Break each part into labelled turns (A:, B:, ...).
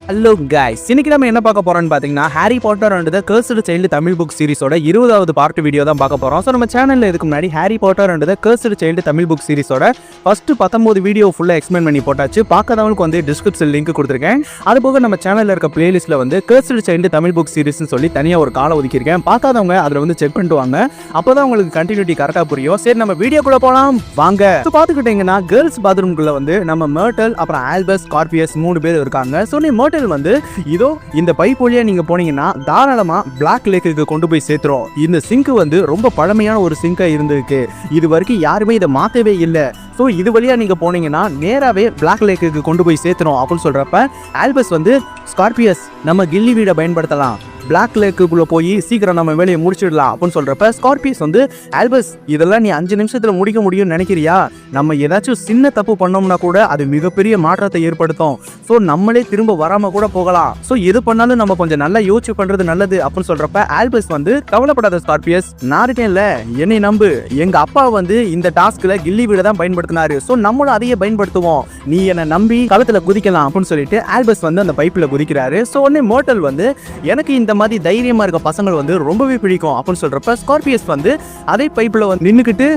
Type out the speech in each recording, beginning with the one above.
A: Hello guys, இன்னைக்கு நம்ம என்ன பார்க்க போறோம்னு பாத்தீங்கன்னா Harry Potter and the Cursed Child Tamil book சீரிஸோட 20வது பார்ட் வீடியோ தான் பார்க்க போறோம். ஸோ நம்ம சேனல்ல இதுக்கு முன்னாடி Harry Potter and the Cursed Child Tamil book சீரிஸோட ஃபர்ஸ்ட் 19 வீடியோ ஃபுல்லா எக்ஸ்பிளைன் பண்ணி போட்டாச்சு. பார்க்காதவங்களுக்கு வந்து டிஸ்கிரிப்ஷன் லிங்க் கொடுத்துருக்கேன். அது போக நம்ம சேனல்ல இருக்க பிளேலிஸ்ட்ல வந்து கர்ஸ்டு சைல்டு தமிழ் புக் சீரிஸ்னு சொல்லி தனியா ஒரு காலம் ஒதுக்கியிருக்கேன். பார்க்காதவங்க அதுல வந்து செக் பண்ணிட்டு வாங்க. அப்பதான் உங்களுக்கு கண்டினியூட்டி கரெக்டா புரியும். சரி, நம்ம வீடியோக்குள்ள போலாம் வாங்க. பார்த்துக்கிட்டீங்கன்னா கேர்ள்ஸ் பாத்ரூம்குள்ள வந்து நம்ம மர்டல் அப்புறம் ஆல்பஸ் ஸ்கார்பியஸ் 3 பேர் இருக்காங்க. ஸோ நீ மர்டல் வந்து இதோ இந்த பைப் வழியா நீங்க போனீங்கன்னா தாராளமா பிளாக் லேக்குக்கு கொண்டு போய் சேர்த்துரும். இந்த சிங்க் வந்து ரொம்ப பழமையான ஒரு சிங்கா இருந்திருக்கு. இது வரைக்கும் யாருமே இதை மாத்தவே இல்லை. ஸோ இது வழியா நீங்க போனீங்கன்னா நேராவே பிளாக் லேக்குக்கு கொண்டு போய் சேர்த்துரும் அப்படின்னு சொல்றப்ப ஆல்பஸ் வந்து ஸ்கார்பியஸ் நம்ம கில்லி வீடை பயன்படுத்தலாம், பிளாக் லேக்குள்ள போய் சீக்கிரம் நம்ம வேலையை முடிச்சிடலாம் அப்படின்னு சொல்றப்ப ஸ்கார்பியஸ் வந்து ஆல்பஸ் இதெல்லாம் நீ 5 நிமிஷத்துல முடிக்க முடியும்னு நினைக்கிறியா? நம்ம ஏதாச்சும் சின்ன தப்பு பண்ணோம்னா கூட அது மிகப்பெரிய மாற்றத்தை ஏற்படுத்தும். ஸோ நம்மளே திரும்ப வராம கூட போகலாம். ஸோ எது பண்ணாலும் நம்ம கொஞ்சம் நல்லா யோசிச்சு பண்றது நல்லது அப்படின்னு சொல்றப்ப ஆல்பஸ் வந்து கவலைப்படாத ஸ்கார்பியஸ், நான் இருக்கேன்ல, என்னை நம்பு. எங்க அப்பா வந்து இந்த டாஸ்க்ல கில்லி வீடை தான் பயன்படுத்தினாரு. ஸோ நம்மளும் அதையே பயன்படுத்துவோம். நீ என்னை நம்பி களத்துல குதிக்கலாம் அப்படின்னு சொல்லிட்டு ஆல்பஸ் வந்து அந்த பைப்ல குதிக்கிறாரு. ஸோ உடனே மர்டல் வந்து எனக்கு இந்த மாதிரி தைரியமா இருக்க பசங்கள் வந்து ரொம்பவே பிடிக்கும் அப்படின்னு சொல்றப்ப ஸ்கார்பியஸ் வந்து அதே பைப்ல வந்து நின்னுக்கிட்டு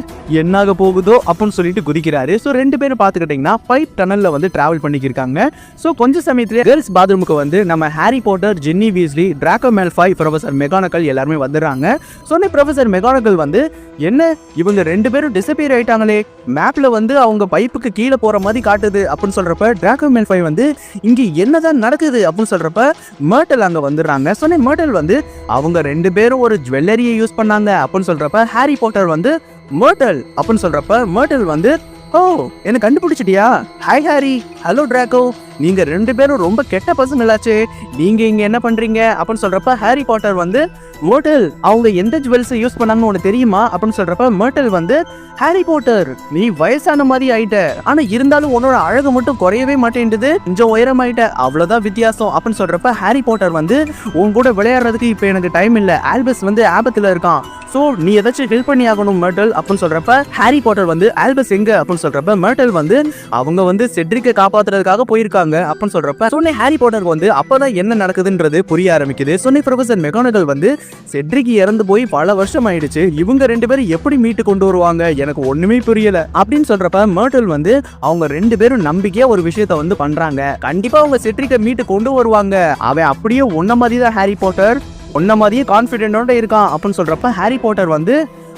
A: என்னாக போகுதோ அப்படின்னு சொல்லிட்டு குதிக்கிறாரு. ஸோ 2 பேரும் பார்த்துக்கிட்டீங்கன்னா பைப் டனல்ல வந்து டிராவல் பண்ணிக்கிருக்காங்க. ஸோ கொஞ்ச சமயத்துல கேர்ள்ஸ் பாத்ரூமுக்கு வந்து நம்ம Harry Potter, Ginny Weasley, Draco Malfoy, professor McGonagall எல்லாருமே வந்துடுறாங்க. ஸோ ப்ரொஃபசர் மெகானகல் வந்து என்ன இவங்க 2 பேரும் டிசப்பியர் ஆயிட்டாங்களே, மேப்ல வந்து அவங்க பைப்புக்கு கீழே போற மாதிரி காட்டுது அப்படின்னு சொல்றப்ப டிராக்கோ மேல்ஃபாய் வந்து இங்க என்னதான் நடக்குது அப்படின்னு சொல்றப்ப மர்டல் அங்க வந்துடுறாங்க. சொன்ன மர்டல் வந்து அவங்க 2 பேரும் ஒரு ஜுவல்லரியை யூஸ் பண்ணாங்க அப்படின்னு சொல்றப்ப ஹாரி பாட்டர் வந்து மர்டல் அப்படின்னு சொல்றப்ப மர்டல் வந்து ஓ என்ன கண்டுபிடிச்சிட்டியா? ஹாய் ஹாரி, ஹலோ டிராக்கோ, நீங்க 2 பேரும் ரொம்ப கெட்ட பசங்களாச்சே, நீங்க இங்க என்ன பண்றீங்க அப்படின்னு சொல்றப்ப ஹாரி பாட்டர் வந்து மர்டல் அவங்க எந்த ஜுவல்ஸ் யூஸ் பண்ணாங்கன்னு உனக்கு தெரியுமா அப்படின்னு சொல்றப்ப மர்டல் வந்து ஹாரி பாட்டர் நீ வயசான மாதிரி ஆயிட்ட, ஆனா இருந்தாலும் உன்னோட அழகு மட்டும் குறையவே மாட்டேன்டுது, கொஞ்சம் உயரமாயிட்ட, அவ்வளவுதான் வித்தியாசம் அப்படின்னு சொல்றப்ப ஹாரி பாட்டர் வந்து உன் கூட விளையாடுறதுக்கு இப்ப எனக்கு டைம் இல்ல, ஆல்பஸ் வந்து ஆபத்துல இருக்கான், சோ நீ ஏதாச்சும் ஹெல்ப் பண்ணி ஆகணும் மர்டல் அப்படின்னு சொல்றப்ப ஹாரி பாட்டர் வந்து ஆல்பஸ் எங்க அப்படின்னு சொல்றப்ப மர்டல் வந்து அவங்க வந்து செட்ரிக்கை காப்பாத்துறதுக்காக போயிருக்காங்க அப்படின்னு சொல்றப்ப சொன்ன ஹாரி பாட்டருக்கு வந்து அப்பதான் என்ன நடக்குதுன்றது புரிய ஆரம்பிக்குது. சொன்ன ப்ரொஃபசர் மெகானகல் வந்து செட்ரிக் இறந்து போய் பல வருஷம் ஆயிடுச்சு, இவங்க 2 பேரும் எப்படி மீட்டு கொண்டு வருவாங்க, எனக்கு ஒண்ணுமே புரியல அப்படின்னு சொல்றப்ப மர்டல் வந்து அவங்க 2 பேரும் நம்பிக்கையா ஒரு விஷயத்த வந்து பண்றாங்க, கண்டிப்பா அவங்க செட்ரிக்கை மீட்டு கொண்டு வருவாங்க, அவன் அப்படியே உன்ன மாதிரி தான் ஹாரி பாட்டர், உன்ன மாதிரியே கான்ஃபிடென்ட்டோட இருக்கான் அப்படின்னு சொல்றப்ப ஹாரி பாட்டர் வந்து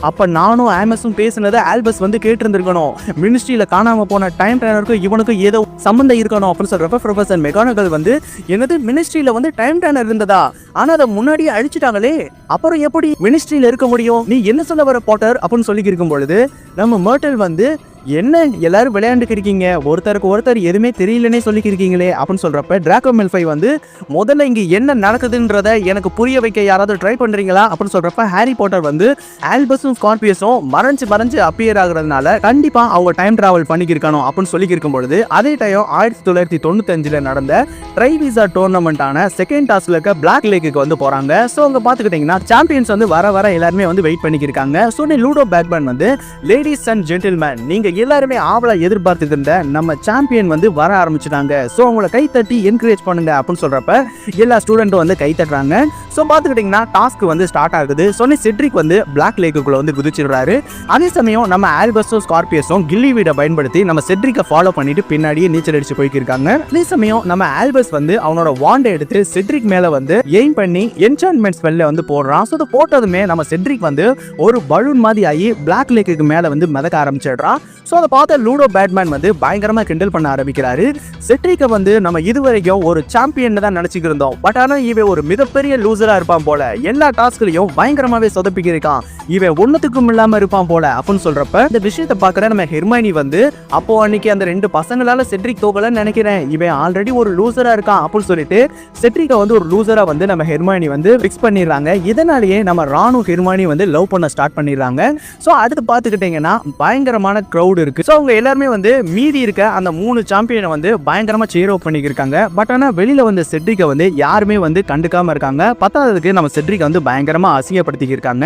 A: அப்ப நானும் ஆமஸும் பேசினதை ஆல்பஸ் வந்து கேட்டிருந்திருக்கணும், மினிஸ்ட்ரியில காணாம போன டைம் ட்ரைனருக்கும் இவனுக்கும் ஏதோ சம்பந்தம் இருக்கணும் அப்படின்னு சொல்றப்ப ப்ரொஃபசர் மெகானகல் வந்து என்னது மினிஸ்ட்ரியில வந்து டைம் ட்ரைனர் இருந்ததா, ஆனா அதை முன்னாடியே அழிச்சிட்டாங்களே, அப்புறம் எப்படி மினிஸ்ட்ரியில இருக்க முடியும், நீ என்ன சொல்ல வர பாட்டர் அப்படின்னு சொல்லி இருக்கும் பொழுது நம்ம மர்டல் வந்து என்ன எல்லாரும் விளையாண்டுக்கு இருக்கீங்க, ஒருத்தருக்கு ஒருத்தர் எதுவுமே தெரியலனே சொல்லிக்கிருக்கீங்களே அப்படின்னு சொல்றப்ப டிராக்கோ மேல்ஃபாய் வந்து முதல்ல இங்க என்ன நடக்குதுன்றத எனக்கு புரிய வைக்க யாராவது ட்ரை பண்றீங்களா அப்படின்னு சொல்றப்ப ஹாரி பாட்டர் வந்து ஆல்பஸும் ஸ்கார்பியஸும் மறைஞ்சு அப்பியர் ஆகுறதுனால கண்டிப்பா அவங்க டைம் டிராவல் பண்ணிக்கிருக்கணும் அப்படின்னு சொல்லிக்கிருக்கும் பொழுது அதே டைம் 1995 நடந்த ட்ரைவிசா டோர்னமெண்டான செகண்ட் டாஸ்ல இருக்க பிளாக் லேக்குக்கு வந்து போறாங்க. ஸோ அங்க பாத்துக்கிட்டீங்கன்னா சாம்பியன்ஸ் வந்து வர எல்லாருமே வந்து வெயிட் பண்ணிக்கிருக்காங்க. ஸோ லூடோ பேக்மேன் வந்து லேடிஸ் அண்ட் ஜென்டில்மேன் நீங்க எல்லாருமே ஆவலா எதிர்பார்த்துட்டு இருந்த நம்ம சாம்பியன் வந்து வர ஆரம்பிச்சுட்டாங்க, ஸோ அவங்கள கை தட்டி என்கரேஜ் பண்ணுங்க அப்படின்னு சொல்றப்ப எல்லா ஸ்டூடெண்ட்டும் வந்து கை தட்டுறாங்க. ஸோ பார்த்துக்கிட்டிங்கன்னா டாஸ்க் வந்து ஸ்டார்ட் ஆகுது. சொன்னி செட்ரிக் வந்து பிளாக் லேக்குள்ள வந்து குதிச்சிடுறாரு. அதே சமயம் நம்ம ஆல்பஸும் ஸ்கார்பியஸும் கில்லி வீடை பயன்படுத்தி நம்ம செட்ரிக்கை ஃபாலோ பண்ணிட்டு பின்னாடியே நீச்சல் அடிச்சு போய்க்கிருக்காங்க. அதே சமயம் நம்ம ஆல்பஸ் வந்து அவனோட வாண்டை எடுத்து செட்ரிக் மேல வந்து எய்ம் பண்ணி என்சான்மெண்ட் ஸ்பெல்ல வந்து போடுறான். ஸோ அதை போட்டதுமே நம்ம செட்ரிக் வந்து ஒரு பலூன் மாதிரி ஆகி பிளாக் லேக்குக்கு மேல வந்து மிதக்க ஆரம்பிச்சிடுறான். ஸோ அதை பார்த்த லூடோ பேட்மேன் வந்து பயங்கரமா கிண்டல் பண்ண ஆரம்பிக்கிறாரு. செட்ரிக்கை வந்து நம்ம இதுவரைக்கும் ஒரு சாம்பியன் தான் நினைச்சுக்கிட்டு இருந்தோம், பட் ஆனா இவன் ஒரு மிகப்பெரிய லூசரா இருப்பான் போல, எல்லா டாஸ்க்லயும் பயங்கரமாவே சொதப்பிக்கிருக்கான், இவன் ஒன்னுத்துக்கும் இல்லாம இருப்பான் போல அப்படின்னு சொல்றப்ப இந்த விஷயத்தை பாக்குற நம்ம ஹெர்மைனி வந்து அப்போ அன்னைக்கு அந்த 2 பசங்களால செட்ரிக் தோக்கலன்னு நினைக்கிறேன், இவன் ஆல்ரெடி ஒரு லூசரா இருக்கான் அப்படின்னு சொல்லிட்டு செட்ரிக்கை வந்து ஒரு லூசரா வந்து நம்ம ஹெர்மைனி வந்து ஃபிக்ஸ் பண்ணிடுறாங்க. இதனாலேயே நம்ம ராணு ஹெர்மைனி வந்து லவ் பண்ண ஸ்டார்ட் பண்ணிடுறாங்க. ஸோ அடுத்து பார்த்துக்கிட்டீங்கன்னா பயங்கரமான க்ரௌட் மூடு இருக்கு. ஸோ அவங்க எல்லாருமே வந்து மீதி இருக்க அந்த 3 சாம்பியனை வந்து பயங்கரமா சேர் அவுட் பண்ணிக்கிருக்காங்க. பட் ஆனால் வெளியில வந்து செட்ரிக்கை வந்து யாருமே வந்து கண்டுக்காம இருக்காங்க. பத்தாவதுக்கு நம்ம செட்ரிக்கை வந்து பயங்கரமா அசிங்கப்படுத்திக்கிருக்காங்க.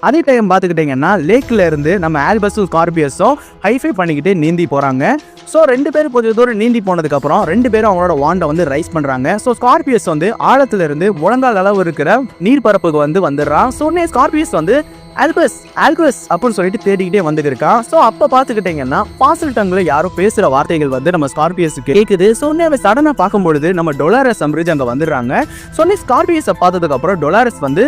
A: அதே டைம் பார்த்துக்கிட்டீங்கன்னா லேக்ல இருந்து நம்ம ஆல்பஸும் ஸ்கார்பியஸும் ஹைஃபை பண்ணிக்கிட்டு நீந்தி போறாங்க. ஸோ 2 பேரும் கொஞ்சம் தூரம் நீந்தி போனதுக்கு அப்புறம் 2 பேரும் அவங்களோட வாண்டை வந்து ரைஸ் பண்றாங்க. ஸோ ஸ்கார்பியஸ் வந்து ஆழத்துல இருந்து முழங்கால் அளவு இருக்கிற நீர்பரப்புக்கு வந்து வந்துடுறான். ஸோ ஸ்கார்பியஸ் வந்து ஆல்பஸ் அப்படின்னு சொல்லிட்டு தேடிக்கிட்டே வந்துட்டு இருக்கான். ஸோ அப்போ பார்த்துக்கிட்டீங்கன்னா பாசல் டங்ல யாரும் பேசுற வார்த்தைகள் வந்து நம்ம ஸ்கார்பியஸுக்கு கேட்குது. ஸோ அவன் சடனாக பார்க்கும்பொழுது நம்ம டொலாரஸ் அம்பரிஜ் அங்கே வந்துடுறாங்க. ஸோ ஸ்கார்பியஸை பார்த்ததுக்கு அப்புறம் டொலாரஸ் வந்து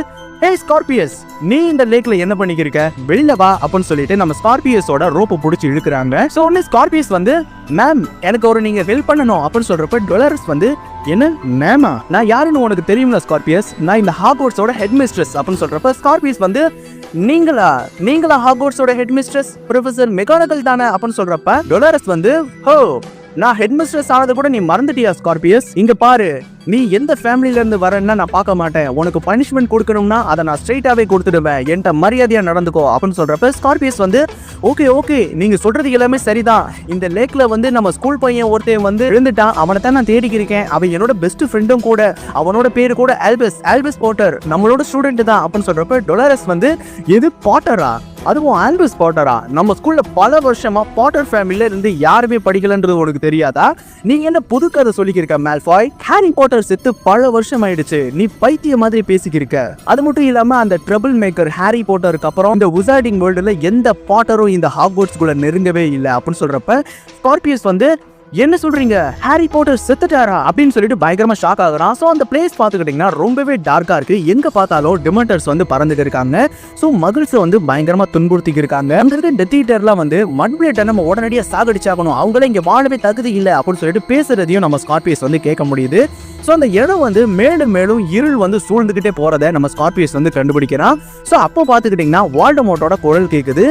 A: ஸ்கார்பியஸ் நீ இந்த லேக்ல என்ன பண்ணிக்கிருக்க, வெளியில வா அப்படின்னு சொல்லிட்டு நம்ம ஸ்கார்பியஸோட ரோப்பை பிடிச்சி இழுக்கிறாங்க. ஸோ ஸ்கார்பியஸ் வந்து மேம் எனக்கு ஒரு நீங்க ஹெல்ப் பண்ணணும் அப்படின்னு சொல்றப்ப டொலாரஸ் வந்து என்ன மேமா, நான் யாருன்னு உனக்கு தெரியும்ல ஸ்கார்பியஸ், நான் இந்த ஹாக்வர்ட்ஸோட ஹெட் மிஸ்ட்ரஸ் அப்படின்னு சொல்றப்ப ஸ்கார்பியஸ் வந்து நீங்களா ஹாக்வர்ட்ஸோட ஹெட் மிஸ்ட்ரஸ் ப்ரொஃபசர் மெக்கானிக்கல் தானே அப்படின்னு சொல்றப்ப டொலாரஸ் வந்து ஹோ நான் ஹெட் மிஸ்ட்ரஸ் ஆனது கூட நீ மறந்துட்டியா ஸ்கார்பியஸ், இங்க பாரு நீ எந்த ஃபேமிலில இருந்து வரேன்னா நான் பார்க்க மாட்டேன், உனக்கு பனிஷ்மெண்ட் கொடுக்கணும்னா அதை நான் ஸ்ட்ரெயிட்டாவே கொடுத்துடுவேன், என்கிட்ட மரியாதையா நடந்துக்கோ அப்படின்னு சொல்றப்ப ஸ்கார்பியஸ் வந்து ஓகே நீங்க சொல்றது எல்லாமே சரிதான், இந்த லேக்ல வந்து நம்ம ஸ்கூல் பையன் ஒருத்தன் வந்து விழுந்துட்டான், அவனை தான் நான் தேடிக்கிறேன், அவன் என்னோட பெஸ்ட் ஃப்ரெண்டும் கூட, அவனோட பேரு கூட ஆல்பஸ் பாட்டர், நம்மளோட ஸ்டூடெண்ட் தான் அப்படின்னு சொல்றப்ப டொலாரஸ் வந்து எது பாட்டரா, அதுவும் ஆல்பஸ் பாட்டரா, நம்ம ஸ்கூல்ல பல வருஷமா பாட்டர் ஃபேமிலில இருந்து யாருமே படிக்கலன்றது உனக்கு தெரியாதா, நீங்க என்ன புது கதை சொல்லிக்கிருக்க மால்ஃபாய், ஹாரி பாட்டர் செத்து பல வருஷம் ஆயிடுச்சு, நீ பைத்திய மாதிரி பேசிக்கிருக்க, அது மட்டும் இல்லாம அந்த ட்ரபிள் மேக்கர் ஹாரி பாட்டருக்கு அப்புறம் இந்த விசார்டிங் வேர்ல்டுல எந்த பாட்டரும் இந்த ஹாக்வர்ட்ஸ் குள்ள நெருங்கவே இல்லை அப்படின்னு சொல்றப்ப ஸ்கார்பியஸ் வந்து என்ன சொல்றீங்க, ஹாரி பாட்டர் செத்துட்டாரா அப்படின்னு சொல்லிட்டு பயங்கரமா ஷாக் ஆகுறான். ஸோ அந்த பிளேஸ் பார்த்துக்கிட்டீங்கன்னா ரொம்பவே டார்க்கா இருக்கு, எங்க பார்த்தாலும் டிமெண்டர்ஸ் வந்து பறந்துட்டு இருக்காங்க. ஸோ மகிழ்ச்சி வந்து பயங்கரமா துன்புறுத்திக்கு இருக்காங்க. அங்க இருக்க டெத் ஈட்டர்லாம் வந்து மட்பிளேட்டை நம்ம உடனடியாக சாகடிச்சாகணும், அவங்களே இங்க வாழவே தகுதி இல்லை அப்படின்னு சொல்லிட்டு பேசுறதையும் நம்ம ஸ்கார்பியஸ் வந்து கேட்க முடியுது. ஸோ அந்த இடம் வந்து மேலும் மேலும் இருள் வந்து சூழ்ந்துகிட்டே போறதை நம்ம ஸ்கார்பியஸ் வந்து கண்டுபிடிக்கிறான். ஸோ அப்போ பார்த்துக்கிட்டீங்கன்னா வால்டமோர்ட்டோட குரல் கேட்குது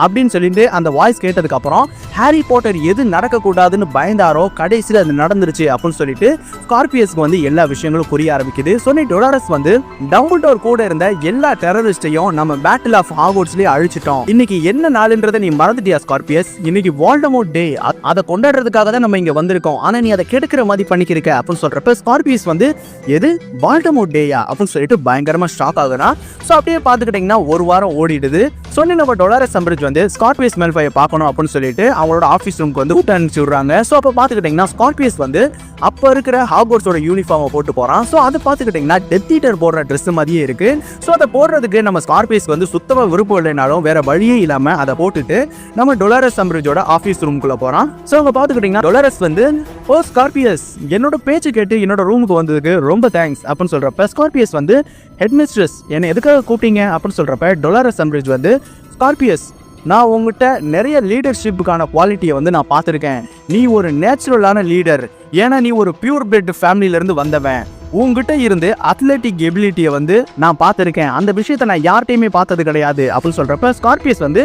A: அப்படின்னு சொல்லிட்டு அந்த வாய்ஸ் கேட்டதுக்கு அப்புறம் ஹாரி பாட்டர் எது நடக்கக்கூடாதுன்னு பயந்தாரோ கடைசியில் அது நடந்துருச்சு அப்படின்னு சொல்லிட்டு ஸ்கார்பியஸ்க்கு வந்து எல்லா விஷயங்களும் புரிய ஆரம்பிக்குது. சொன்னி டொலாரஸ் வந்து டம்பிள்டோர் கூட இருந்த எல்லா டெரரிஸ்டையும் நம்ம பேட்டில் ஆஃப் ஹாக்வர்ட்ஸ்லயே அழிச்சிட்டோம், இன்னைக்கு என்ன நாளுன்றதை நீ மறந்துட்டியா ஸ்கார்பியஸ், இன்னைக்கு வால்டமோர்ட் டே, அதை கொண்டாடுறதுக்காக தான் நம்ம இங்க வந்திருக்கோம், ஆனா நீ அதை கெடுக்கிற மாதிரி பண்ணிக்கிருக்க அப்படின்னு சொல்றப்ப ஸ்கார்பியஸ் வந்து எது வால்டமோர்ட் டேயா அப்படின்னு சொல்லிட்டு பயங்கரமா ஷாக் ஆகுறான். ஸோ அப்படியே பார்த்துக்கிட்டீங்கன்னா ஒரு வாரம் ஓடிடுது. சொன்னி நம்ம டொலாரஸ் அம்பரிஜ் வந்து ஸ்கார்பியஸ் மேல்ஃபாயை பார்க்கணும் அப்படின்னு சொல்லிட்டு அவங்களோட ஆஃபீஸ் ரூமுக்கு வந்து கூட்ட அனுப்பிச்சு விடுறாங்க. ஸோ அப்போ பார்த்துக்கிட்டிங்கன்னா ஸ்கார்பியஸ் வந்து அப்போ இருக்கிற ஹாக்வர்ட்ஸோட யூனிஃபார்மை போட்டு போகிறான். ஸோ அதை பார்த்துக்கிட்டிங்கன்னா டெத் ஈட்டர் போடுற ட்ரெஸ் மாதிரியே இருக்கு. ஸோ அதை போடுறதுக்கு நம்ம ஸ்கார்பியஸ் வந்து சுத்தமாக விருப்பம் இல்லைனாலும் வேற வழியே இல்லாமல் அதை போட்டுட்டு நம்ம டொலாரஸ் அம்பரிஜோட ஆஃபீஸ் ரூமுக்குள்ள போகிறான். ஸோ அங்கே பார்த்துக்கிட்டிங்கன்னா டொலாரஸ் வந்து ஓ ஸ்கார்பியஸ் என்னோட பேச்சு கேட்டு என்னோட ரூமுக்கு வந்ததுக்கு ரொம்ப தேங்க்ஸ் அப்படின்னு சொல்கிறப்ப ஸ்கார்பியஸ் வந்து ஹெட் மிஸ்ட்ரஸ் என்னை எதுக்காக கூப்பிட்டீங்க அப்படின்னு சொல்கிறப்ப டொலாரஸ் அம்பரிஜ் வந்து ஸ்கார்பியஸ் நான் உங்ககிட்ட நிறைய லீடர்ஷிப்புக்கான குவாலிட்டியை வந்து நான் பார்த்துருக்கேன், நீ ஒரு நேச்சுரலான லீடர், ஏன்னா நீ ஒரு பியூர் பிளட் ஃபேமிலியிலேருந்து வந்தவன், உங்ககிட்ட இருந்து அத்லெட்டிக் எபிலிட்டியை வந்து நான் பார்த்துருக்கேன், அந்த விஷயத்தை நான் யார்கிட்டையுமே பார்த்தது கிடையாது அப்படின்னு சொல்கிறப்ப ஸ்கார்பியஸ் வந்து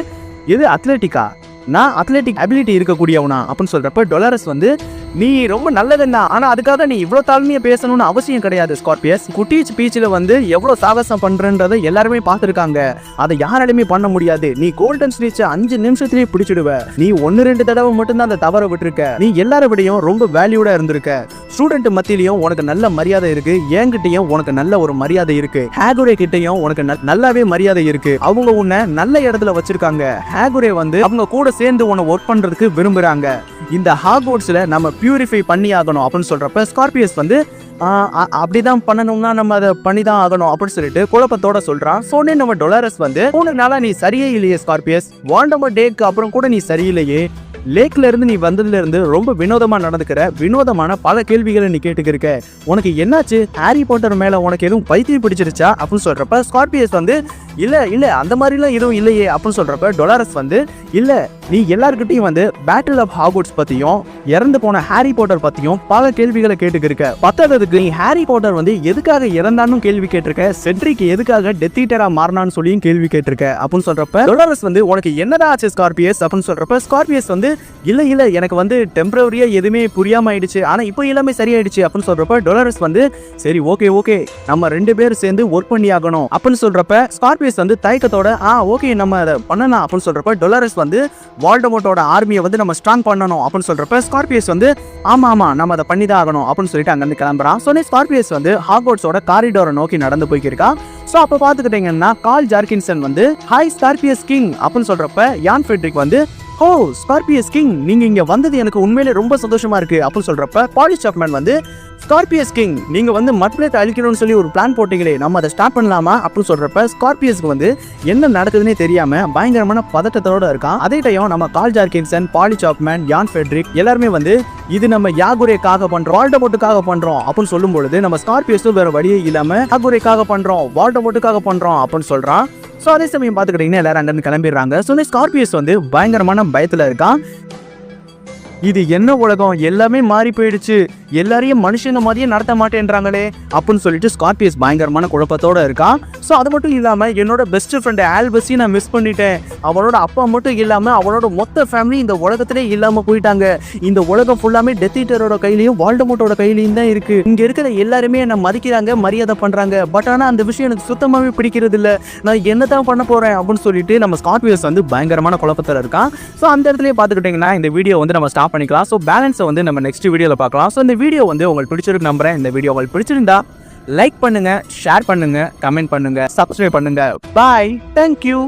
A: இது அத்லெட்டிக்கா, நான் அத்லெட்டிக் அபிலிட்டி இருக்கக்கூடியவனா அப்படின்னு சொல்கிறப்ப டொலாரஸ் வந்து நீ ரொம்ப நல்லதுன்னா, ஆனால் அதுக்காக நீ இவ்வளோ தாழ்மையாக பேசணும்னு அவசியம் கிடையாது ஸ்கார்பியஸ், குட்டீச் பீச்சில் வந்து எவ்வளோ சாகசம் பண்ணுறன்றதை எல்லாருமே பார்த்துருக்காங்க, அதை யாராலுமே பண்ண முடியாது, நீ கோல்டன் ஸ்னீச்சை 5 நிமிஷத்துலேயே பிடிச்சிடுவ, நீ 1-2 தடவை மட்டும்தான் அந்த தவறை விட்டுருக்க, நீ எல்லாரை விடையும் ரொம்ப வேல்யூடாக இருந்திருக்க, ஸ்டூடெண்ட் மத்தியிலையும் உனக்கு நல்ல மரியாதை இருக்கு, என்கிட்டையும் உனக்கு நல்ல ஒரு மரியாதை இருக்கு, ஹாகுரே கிட்டையும் உனக்கு நல்லாவே மரியாதை இருக்கு, அவங்க உன்னை நல்ல இடத்துல வச்சிருக்காங்க, ஹாகுரே வந்து அவங்க கூட சேர்ந்து உன்னை ஒர்க் பண்றதுக்கு விரும்புறாங்க, இந்த ஹாக்வர்ட்ஸ்ல நம்ம பியூரிஃபை பண்ணி ஆகணும் அப்படின்னு சொல்றப்ப ஸ்கார்பியஸ் வந்து அப்படிதான் பண்ணணும்னா நம்ம அதை பண்ணிதான் ஆகணும் அப்படின்னு சொல்லிட்டு குழப்பத்தோட சொல்றான். சோனே நம்ம டொலாரஸ் வந்து 3 நாளா நீ சரியே இல்லையே ஸ்கார்பியஸ், வால்டமோர்ட் டேக்கு அப்புறம் கூட நீ சரியில்லையே, லேக்ல இருந்து நீ வந்ததுல இருந்து ரொம்ப வினோதமா நடந்துக்கிற, வினோதமான பல கேள்விகளை நீ கேட்டுக்கிருக்க, உனக்கு என்னாச்சு, ஹாரி பாட்டர் மேல உனக்கு எதுவும் பைத்தியம் பிடிச்சிருச்சா அப்படின்னு சொல்றப்ப ஸ்கார்பியஸ் வந்து இல்ல அந்த மாதிரிலாம் எதுவும் இல்லையே அப்படின்னு சொல்றப்ப டொலாரஸ் வந்து இல்ல நீ எல்லார்கிட்டையும் வந்து பேட்டில் ஆஃப் ஹாக்வர்ட்ஸ் பத்தியும் இறந்து போன ஹாரி பாட்டர் பத்தியும் பல கேள்விகளை கேட்டுக்கிருக்க, பத்தாததுக்கு நீ ஹாரி பாட்டர் வந்து எதுக்காக இறந்தான்னு கேள்வி கேட்டிருக்க, செட்ரிக் எதுக்காக டெத் ஈட்டரா மாறினான்னு சொல்லியும் கேள்வி கேட்டிருக்க அப்படின்னு சொல்றப்ப டொலாரஸ் வந்து உனக்கு என்னடா ஆச்சு ஸ்கார்பியஸ் அப்படின்னு சொல்றப்ப ஸ்கார்பியஸ் வந்து இல்ல எனக்கு வந்து டெம்பரரியா எதுவுமே புரியாம ஆயிடுச்சு, ஆனா இப்போ எல்லாமே சரியாயிடுச்சு அப்படின்னு சொல்றப்ப டொலாரஸ் வந்து சரி ஓகே நம்ம 2 பேரும் சேர்ந்து ஒர்க் பண்ணி ஆகணும் அப்படின்னு சொல்றப்ப ஸ்கார்பியஸ் ஸ்கார்பியஸ் வந்து தயக்கத்தோட ஓகே நம்ம அதை பண்ணலாம் அப்படின்னு சொல்றப்ப டொலாரஸ் வந்து வால்டமோட்டோட ஆர்மியை வந்து நம்ம ஸ்ட்ராங் பண்ணணும் அப்படின்னு சொல்றப்ப ஸ்கார்பியஸ் வந்து ஆமா நம்ம அதை பண்ணி தான் ஆகணும் அப்படின்னு சொல்லிட்டு அங்கிருந்து கிளம்புறான். ஸோ ஸ்கார்பியஸ் வந்து ஹாக்வர்ட்ஸோட காரிடோரை நோக்கி நடந்து போய்க்கிருக்கான். ஸோ அப்போ பார்த்துக்கிட்டீங்கன்னா கால் ஜார்கின்சன் வந்து ஹாய் ஸ்கார்பியஸ் கிங் அப்படின்னு சொல்றப்ப யான் ஃபெட்ரிக் வந்து ஓ ஸ்கார்பியஸ் கிங் நீங்க இங்க வந்தது எனக்கு உண்மையிலே ரொம்ப சந்தோஷமா இருக்கு அப்படின்னு சொல்றப்ப பாலி சாப்மேன் வந்து ஸ்கார்பியஸ் கிங் நீங்க வந்து மட்பிளேட் அழிக்கணும்னு சொல்லி ஒரு பிளான் போட்டீங்களே நம்ம அதை ஸ்டார்ட் பண்ணலாமா அப்படின்னு சொல்றப்ப ஸ்கார்பியஸ்க்கு வந்து என்ன நடக்குதுன்னே தெரியாம பயங்கரமான பதட்டத்தோட இருக்கான். அதே டைம் நம்ம கால் ஜார்கின்சன், பாலி சாப்மேன், யான் ஃபெட்ரிக் எல்லாருமே வந்து இது நம்ம யாகுரேக்காக பண்றோம், வால்டமோட்டுக்காக பண்றோம் அப்படின்னு சொல்லும் பொழுது நம்ம ஸ்கார்பியஸும் வேற வழியே இல்லாம யாகுரேக்காக பண்றோம், வால்டமோட்டுக்காக பண்றோம் அப்படின்னு சொல்றான். ஸோ அதே சமயம் பார்த்துக்கிட்டீங்கன்னா எல்லாரும் அங்கிருந்து கிளம்பிடுறாங்க. ஸோ ஸ்கார்பியஸ் வந்து பயங்கரமான பயத்துல இருக்கான். இது என்ன உலகம், எல்லாமே மாறி போயிடுச்சு, எல்லாரையும் மனுஷங்க மாதிரியே நடத்த மாட்டேன்றாங்களே அப்படின்னு சொல்லிட்டு ஸ்கார்பியஸ் பயங்கரமான குழப்பத்தோட இருக்கான். ஸோ அது மட்டும் இல்லாம என்னோட பெஸ்ட் ஃப்ரெண்ட் ஆல்பஸையும் நான் மிஸ் பண்ணிட்டேன். அவனோட அப்பா மட்டும் இல்லாம அவனோட மொத்த ஃபேமிலி இந்த உலகத்திலே இல்லாம போயிட்டாங்க. இந்த உலகம் ஃபுல்லாமே டெத் ஈட்டரோட கையிலையும் வால்டமோட்டோட கையிலையும் தான் இருக்கு. இங்க இருக்கிற எல்லாருமே என்ன மதிக்கிறாங்க, மரியாதை பண்றாங்க. பட் ஆனா அந்த விஷயம் எனக்கு சுத்தமாவே பிடிக்கிறது இல்ல. நான் என்னதான் பண்ண போறேன் அப்படின்னு சொல்லிட்டு நம்ம ஸ்கார்பியஸ் வந்து பயங்கரமான குழப்பத்தில் இருக்கான். ஸோ அந்த இடத்துலயே பார்த்துக்கிட்டீங்கன்னா இந்த வீடியோ வந்து நம்ம ஸ்டாப் பண்ணிக்கலாம். ஸோ பேலன்ஸை வந்து நம்ம நெக்ஸ்ட் வீடியோவில் பார்க்கலாம். ஸோ இந்த வீடியோ வந்து உங்களுக்கு பிடிச்சிருக்கு நம்புறேன். இந்த வீடியோ உங்களுக்கு பிடிச்சிருந்தா லைக் பண்ணுங்க, ஷேர் பண்ணுங்க, கமெண்ட் பண்ணுங்க, சப்ஸ்கிரைப் பண்ணுங்க. பாய், தேங்க்யூ.